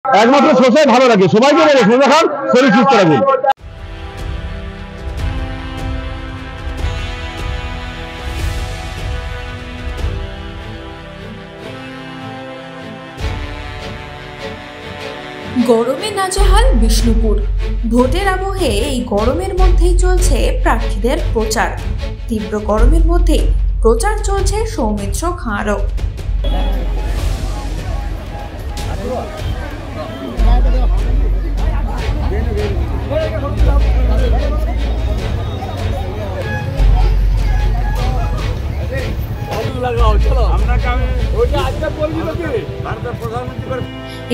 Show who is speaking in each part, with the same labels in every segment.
Speaker 1: একমাত্র শসাই ভালো লাগে, সবাইকে বলে শসা খান, শরীর সুস্থ রাখুন।
Speaker 2: গরমে নাজেহাল বিষ্ণুপুর। ভোটের আবহে এই গরমের মধ্যেই চলছে প্রার্থীদের প্রচার। তীব্র গরমের মধ্যেই প্রচার চলছে সৌমিত্র খাঁরও।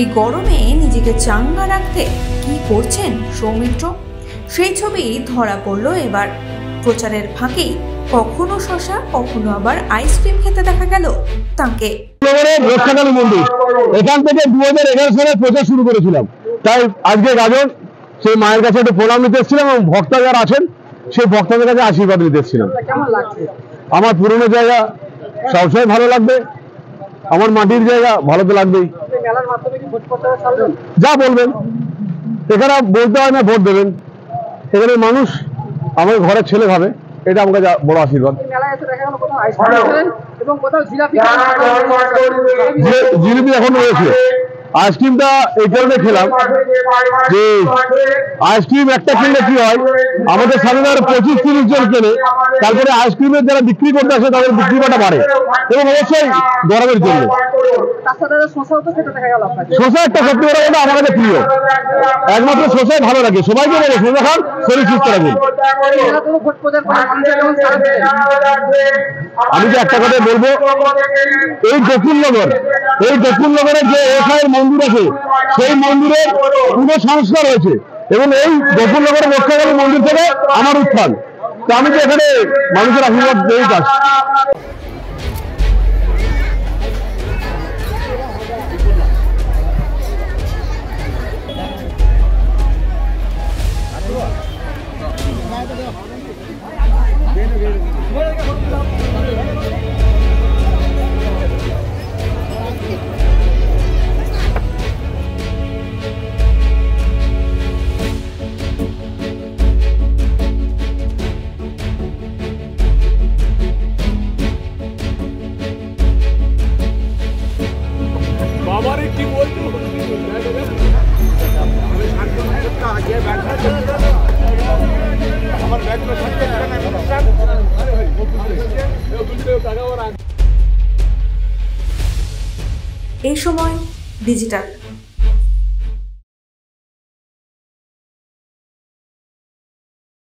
Speaker 2: এই গরমে নিজেকে চাঙ্গা রাখতে কি করছেন সৌমিত্র, সেই ছবি ধরা পড়লো এবার। প্রচারের ফাঁকেই কখনো শশা, কখনো আবার আইসক্রিম খেতে দেখা গেল তাকে।
Speaker 1: রক্ষাকালী মন্দির, এখান থেকে 2011 সালে প্রচার শুরু করেছিলাম, তাই আজকে গাজন সেই মায়ের কাছে একটু প্রণাম নিতে এসেছিলাম এবং ভক্তা যারা আছেন সেই ভক্তদের কাছে আশীর্বাদ নিতে এসেছিলাম। আমার পুরনো জায়গা সবসময় ভালো লাগবে, আমার মাটির জায়গা ভালো তো লাগবেই। যা বলবেন, এখানে বলতে হয় না, ভোট দেবেন। এখানে মানুষ আমার ঘরের ছেলে ভাবে, এটা আমার কাছে বড় আশীর্বাদ। জিলিপি এখন রয়েছে, আইসক্রিমটা এই কারণে খেলাম যে আইসক্রিম একটা কিনলে কি হয়, আমাদের সামনে 25-30 জন কেনে, তারপরে আইসক্রিমের যারা বিক্রি করতে আসে তাদের বিক্রিটা বাড়ে, এবং অবশ্যই গরমের জন্য শসা একটা সত্যি বড় কথা আমার কাছে প্রিয়। একমাত্র শসাই ভালো লাগে, সবাইকে বলে শসা খান, শরীর সুস্থ রাখুন। আমি যে একটা কথা বলবো, এই গোকুলনগরের যে এখানের মন্দির আছে, সেই মন্দিরের পুরো সংস্কার হয়েছে, এবং এই গোকুলনগরের রক্ষাকালী মন্দির থেকে আমার উত্থান। তো আমি তো এখানে মানুষের আশীর্বাদ পেয়েই যাচ্ছি।
Speaker 2: এই সময় ডিজিটাল।